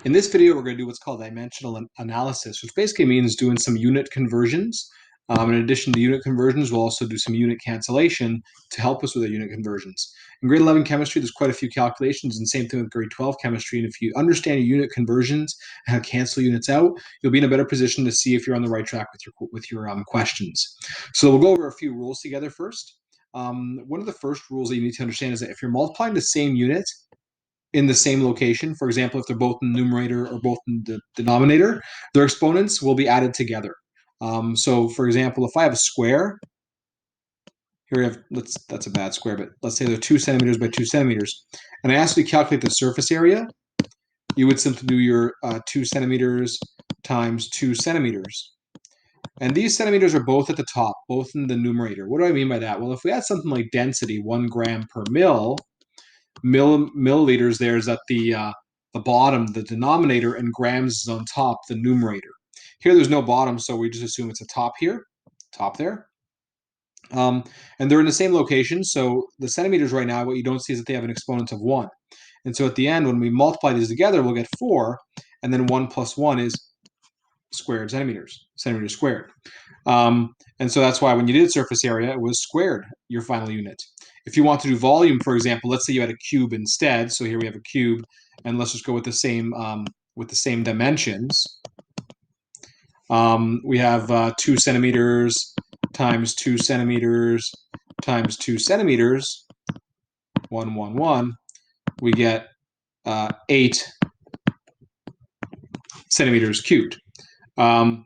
In this video, we're going to do what's called dimensional analysis, which basically means doing some unit conversions. In addition to unit conversions, we'll also do some unit cancellation to help us with our unit conversions. In grade 11 chemistry, there's quite a few calculations, and same thing with grade 12 chemistry. And if you understand your unit conversions and how to cancel units out, you'll be in a better position to see if you're on the right track with your questions. So we'll go over a few rules together first. One of the first rules that you need to understand is that if you're multiplying the same unit in the same location, for example, if they're both in the numerator or both in the denominator, their exponents will be added together. So for example, if I have a square, here we have, that's a bad square, but let's say they're 2 centimeters by 2 centimeters, and I ask you to calculate the surface area, you would simply do your 2 centimeters times 2 centimeters. And these centimeters are both at the top, both in the numerator. What do I mean by that? Well, if we had something like density, 1 gram per milliliters there is at the bottom, the denominator, and grams is on top, the numerator. Here there's no bottom, so we just assume it's a top here, top there. And they're in the same location, so the centimeters right now, what you don't see is that they have an exponent of 1. And so at the end, when we multiply these together, we'll get 4, and then 1 plus 1 is squared centimeters squared. And so that's why when you did surface area, it was squared, your final unit. If you want to do volume, for example, let's say you had a cube instead. So here we have a cube, and let's just go with the same dimensions. We have 2 centimeters times 2 centimeters times 2 centimeters, 1, 1, 1. We get 8 centimeters cubed, because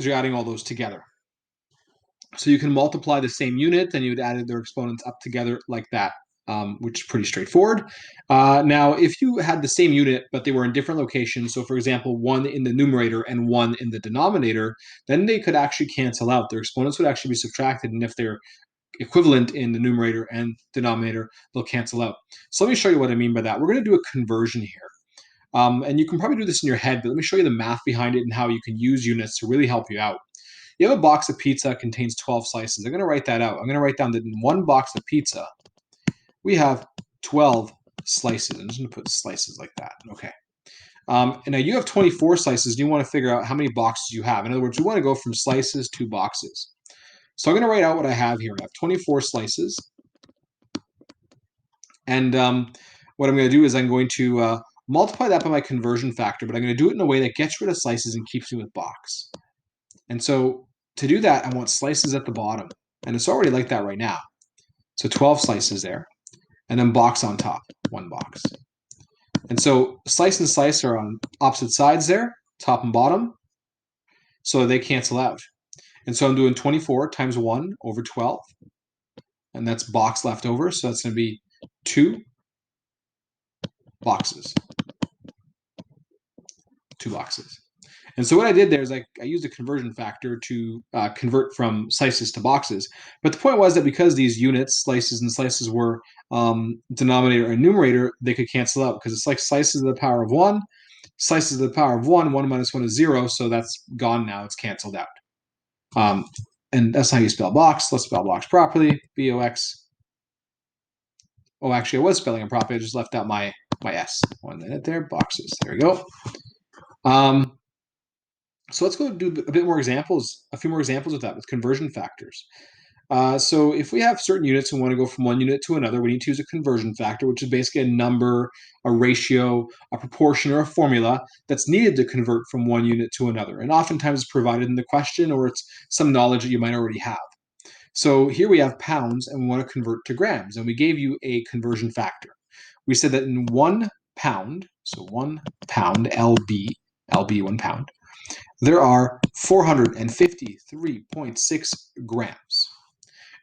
you're adding all those together. So you can multiply the same unit, and you'd add their exponents up together like that, which is pretty straightforward. Now, if you had the same unit, but they were in different locations, so for example, 1 in the numerator and 1 in the denominator, then they could actually cancel out. Their exponents would actually be subtracted, and if they're equivalent in the numerator and denominator, they'll cancel out. So let me show you what I mean by that. We're going to do a conversion here. And you can probably do this in your head, but let me show you the math behind it and how you can use units to really help you out. You have a box of pizza contains 12 slices. I'm going to write that out. I'm going to write down that in one box of pizza, we have 12 slices. I'm just going to put slices like that. Okay. And now you have 24 slices, and you want to figure out how many boxes you have. In other words, you want to go from slices to boxes. So I'm going to write out what I have here. I have 24 slices. And what I'm going to do is I'm going to multiply that by my conversion factor, but I'm going to do it in a way that gets rid of slices and keeps me with box. And so to do that, I want slices at the bottom. And it's already like that right now. So 12 slices there. And then box on top, 1 box. And so slice and slice are on opposite sides there, top and bottom. So they cancel out. And so I'm doing 24 times 1 over 12. And that's box left over. So that's going to be 2 boxes. 2 boxes. And so what I did there is I used a conversion factor to convert from slices to boxes. But the point was that because these units, slices and slices, were denominator and numerator, they could cancel out because it's like slices to the power of 1, slices to the power of 1, 1 minus 1 is 0, so that's gone now, it's canceled out. And that's how you spell box. Let's spell box properly, B-O-X. Oh, actually, I was spelling it properly, I just left out my S. 1 minute there, boxes, there we go. So let's go do a few more examples of that with conversion factors. So if we have certain units and want to go from one unit to another, we need to use a conversion factor, which is basically a number, a ratio, a proportion, or a formula that's needed to convert from one unit to another. And oftentimes it's provided in the question, or it's some knowledge that you might already have. So here we have pounds, and we want to convert to grams, and we gave you a conversion factor. We said that in 1 pound, so 1 pound, LB, 1 pound, there are 453.6 grams.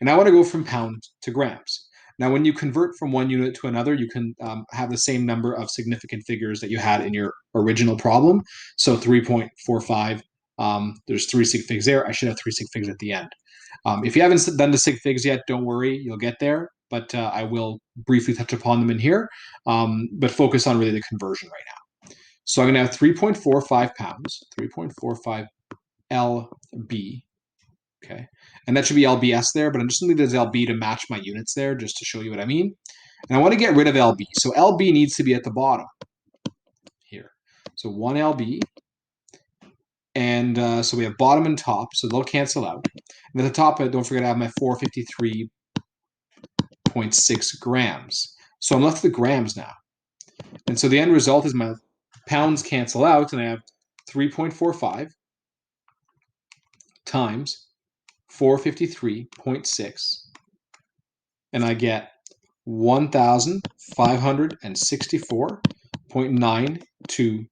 And I want to go from pound to grams. Now, when you convert from one unit to another, you can have the same number of significant figures that you had in your original problem. So 3.45, there's 3 sig figs there. I should have 3 sig figs at the end. If you haven't done the sig figs yet, don't worry, you'll get there. But I will briefly touch upon them in here, but focus on really the conversion right now. So I'm going to have 3.45 pounds, 3.45 LB, okay? And that should be LBS there, but I'm just going to leave this LB to match my units there, just to show you what I mean. And I want to get rid of LB. So LB needs to be at the bottom here. So 1 lb. And so we have bottom and top, so they'll cancel out. And at the top, don't forget I have my 453.6 grams. So I'm left with the grams now. And so the end result is my pounds cancel out, and I have 3.45 times 453.6, and I get 1,564.92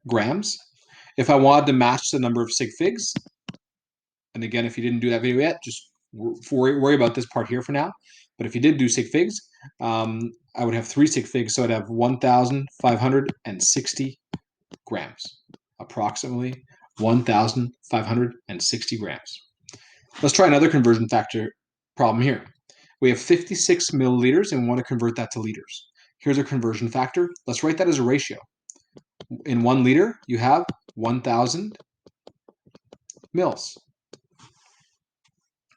grams. If I wanted to match the number of sig figs, and again, if you didn't do that video yet, just worry about this part here for now. But if you did do sig figs, I would have 3 sig figs, so I'd have 1,560 grams, approximately 1,560 grams. Let's try another conversion factor problem here. We have 56 milliliters and we want to convert that to liters. Here's our conversion factor. Let's write that as a ratio. In 1 liter, you have 1,000 mils.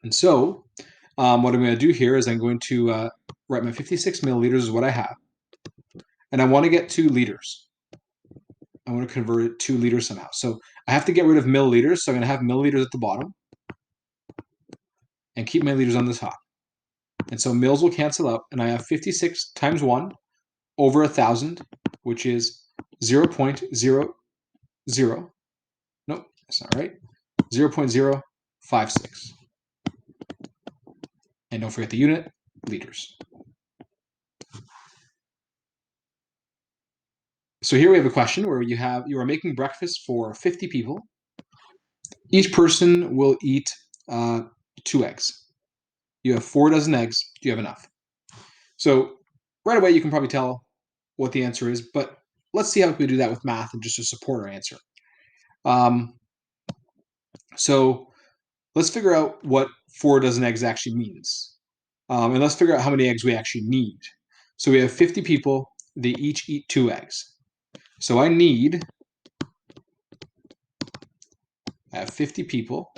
And so what I'm going to do here is I'm going to write my 56 milliliters is what I have. And I want to get 2 liters. I want to convert it to liters somehow. So I have to get rid of milliliters, so I'm going to have milliliters at the bottom and keep my liters on the top. And so mils will cancel out, and I have 56 times 1 over 1,000, which is 0.00, nope, that's not right, 0.056. And don't forget the unit, liters. So here we have a question where you are making breakfast for 50 people. Each person will eat 2 eggs. You have 4 dozen eggs. Do you have enough? So right away, you can probably tell what the answer is, but let's see how we do that with math and just to support our answer. So let's figure out what 4 dozen eggs actually means. And let's figure out how many eggs we actually need. So we have 50 people. They each eat 2 eggs. So I have 50 people.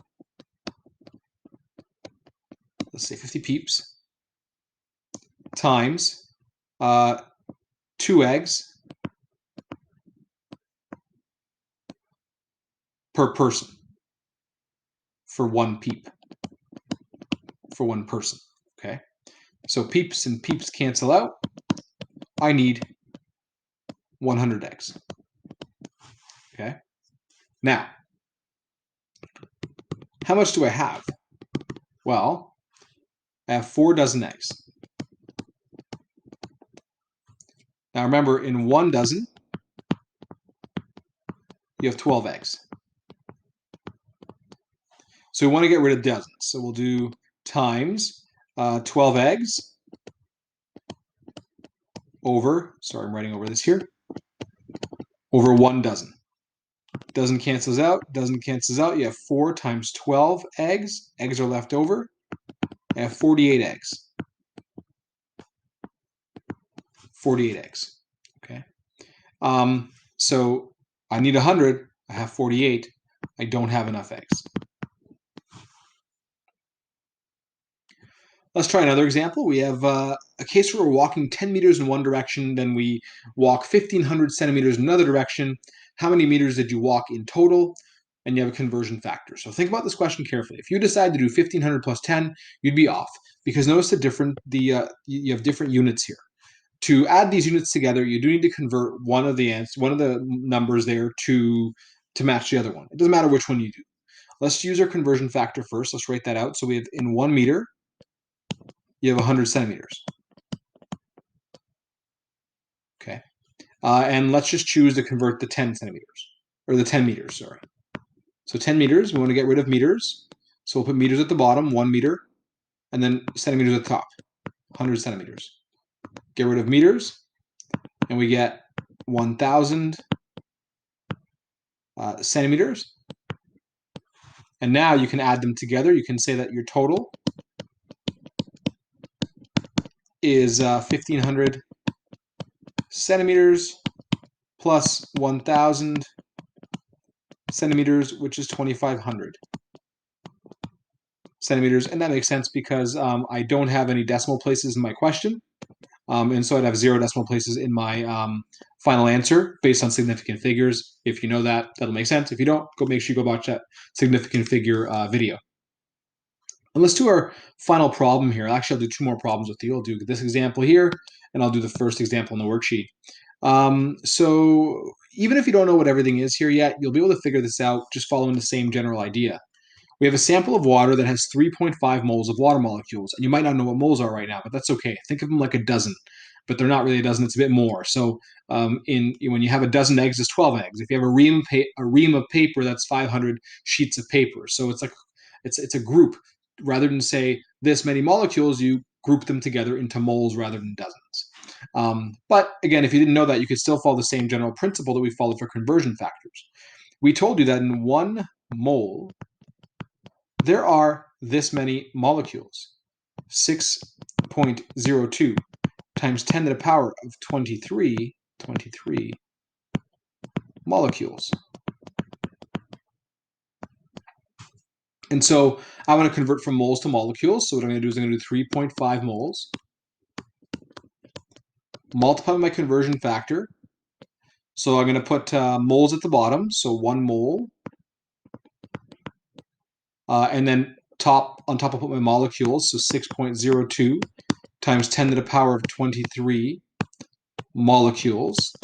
Let's say 50 peeps times 2 eggs per person for 1 peep, for 1 person, okay? So peeps and peeps cancel out. I need 100 eggs, okay? Now, how much do I have? Well, I have 4 dozen eggs. Now remember, in 1 dozen, you have 12 eggs. So we want to get rid of dozens. So we'll do times 12 eggs over, sorry, I'm writing over this here, over 1 dozen. Dozen cancels out, dozen cancels out. You have 4 times 12 eggs. Eggs are left over. I have 48 eggs. 48 eggs, okay? So I need 100. I have 48. I don't have enough eggs. Let's try another example. We have a case where we're walking 10 meters in one direction, then we walk 1,500 centimeters in another direction. How many meters did you walk in total? And you have a conversion factor. So think about this question carefully. If you decide to do 1,500 plus 10, you'd be off, because notice you have different units here. To add these units together, you do need to convert one of the numbers there to match the other one. It doesn't matter which one you do. Let's use our conversion factor first. Let's write that out. So we have in 1 meter, you have 100 centimeters. Okay. And let's just choose to convert the 10 centimeters, or the 10 meters, sorry. So 10 meters, we want to get rid of meters. So we'll put meters at the bottom, 1 meter, and then centimeters at the top, 100 centimeters. Get rid of meters, and we get 1,000 centimeters. And now you can add them together. You can say that your total is 1,500 centimeters plus 1,000 centimeters, which is 2,500 centimeters. And that makes sense because I don't have any decimal places in my question. And so I'd have 0 decimal places in my final answer based on significant figures. If you know that, that'll make sense. If you don't, go make sure you go watch that significant figure video. And let's do our final problem here. Actually, I'll do 2 more problems with you. I'll do this example here, and I'll do the first example in the worksheet. So even if you don't know what everything is here yet, you'll be able to figure this out just following the same general idea. We have a sample of water that has 3.5 moles of water molecules. And you might not know what moles are right now, but that's okay. Think of them like a dozen, but they're not really a dozen. It's a bit more. So when you have a dozen eggs, it's 12 eggs. If you have a ream of paper, that's 500 sheets of paper. So it's like it's a group. Rather than say this many molecules, you group them together into moles rather than dozens. But again, if you didn't know that, you could still follow the same general principle that we followed for conversion factors. We told you that in 1 mole, there are this many molecules, 6.02 times 10 to the power of 23 molecules. And so I want to convert from moles to molecules. So what I'm going to do is I'm going to do 3.5 moles, multiply my conversion factor. So I'm going to put moles at the bottom, so 1 mole. And then on top I'll put my molecules, so 6.02 times 10 to the power of 23 molecules.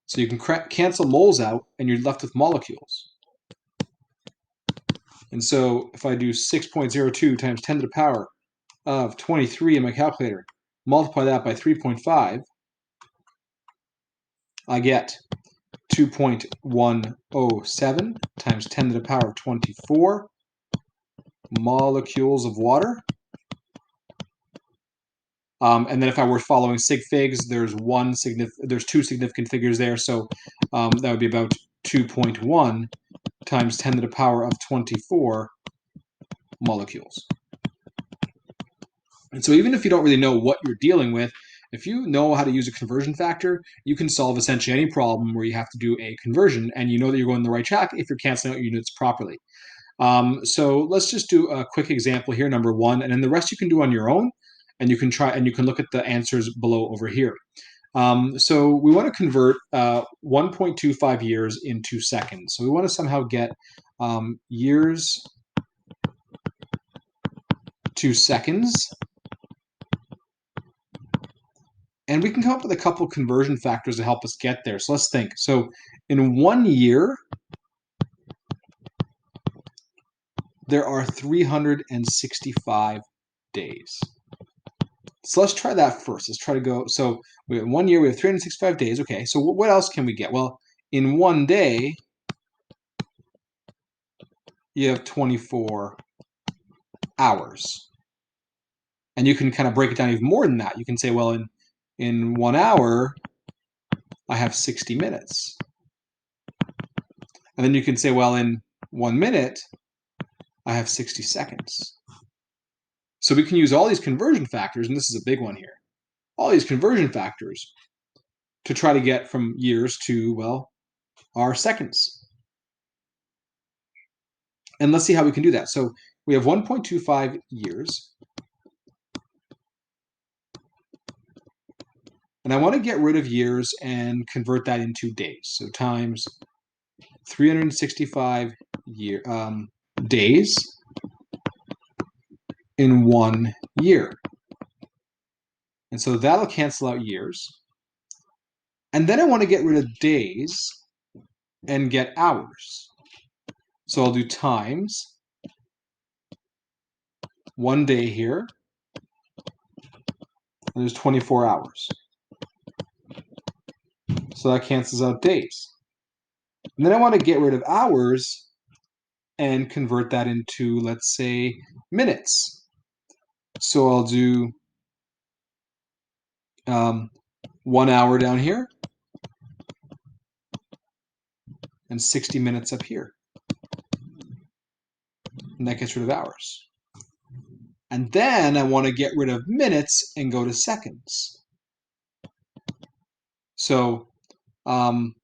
So you can cancel moles out, and you're left with molecules. And so if I do 6.02 times 10 to the power of 23 in my calculator, multiply that by 3.5, I get 2.107 times 10 to the power of 24 molecules of water. And then if I were following sig figs, there's 2 significant figures there, so that would be about 2.1 times 10 to the power of 24 molecules. And so even if you don't really know what you're dealing with, if you know how to use a conversion factor, you can solve essentially any problem where you have to do a conversion, and you know that you're going the right track if you're canceling out your units properly. So let's just do a quick example here, number 1, and then the rest you can do on your own, and you can look at the answers below over here. So we want to convert 1.25 years into seconds. So we want to somehow get years to seconds. And we can come up with a couple conversion factors to help us get there. So let's think. So in 1 year, there are 365 days. So let's try that first. Let's try to go. So in 1 year, we have 365 days. Okay, so what else can we get? Well, in 1 day, you have 24 hours. And you can kind of break it down even more than that. You can say, well, in 1 hour, I have 60 minutes. And then you can say, well, in 1 minute, I have 60 seconds. So we can use all these conversion factors, and this is a big one here, all these conversion factors to try to get from years to, well, our seconds. And let's see how we can do that. So we have 1.25 years. And I want to get rid of years and convert that into days. So times 365 days in 1 year. And so that'll cancel out years. And then I want to get rid of days and get hours. So I'll do times 1 day here, and there's 24 hours. So that cancels out days. And then I want to get rid of hours and convert that into, let's say, minutes. So I'll do 1 hour down here and 60 minutes up here. And that gets rid of hours. And then I want to get rid of minutes and go to seconds. So I'll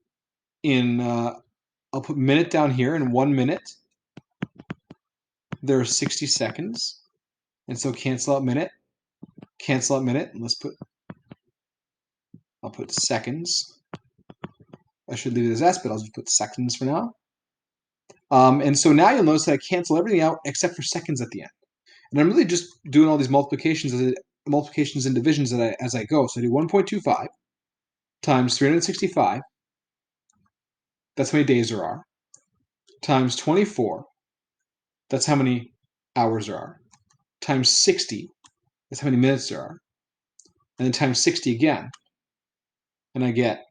put minute down here, and 1 minute, there are 60 seconds. And so cancel out minute. cancel out minute, and I'll put seconds. I should leave it as S, but I'll just put seconds for now. And so now you'll notice that I cancel everything out except for seconds at the end. And I'm really just doing all these multiplications and divisions as I go. So I do 1.25 times 365. That's how many days there are. Times 24. That's how many hours there are. Times 60. That's how many minutes there are. And then times 60 again. And I get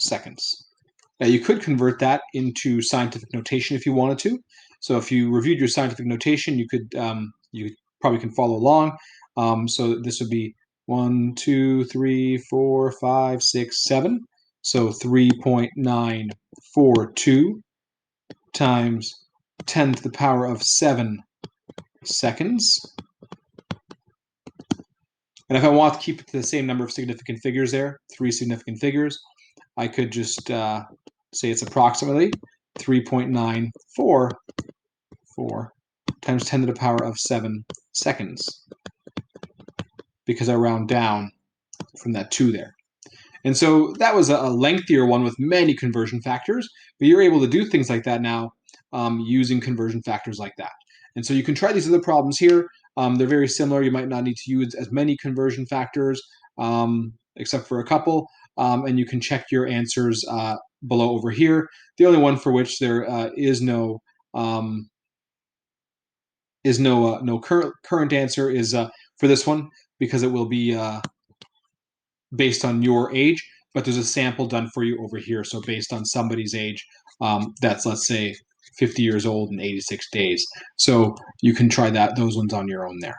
seconds. Now you could convert that into scientific notation if you wanted to. So if you reviewed your scientific notation, you probably can follow along. So this would be 1, 2, 3, 4, 5, 6, 7. So 3.942 times 10 to the power of 7 seconds. And if I want to keep it to the same number of significant figures there, 3 significant figures, I could just say it's approximately 3.944 times 10 to the power of 7 seconds, because I round down from that 2 there. And so that was a lengthier one with many conversion factors, but you're able to do things like that now using conversion factors like that. And so you can try these other problems here. They're very similar. You might not need to use as many conversion factors, except for a couple, and you can check your answers below over here. The only one for which there is no current answer is for this one, because it will be based on your age, but there's a sample done for you over here. So based on somebody's age, that's, let's say, 50 years old and 86 days. So you can try those ones on your own there.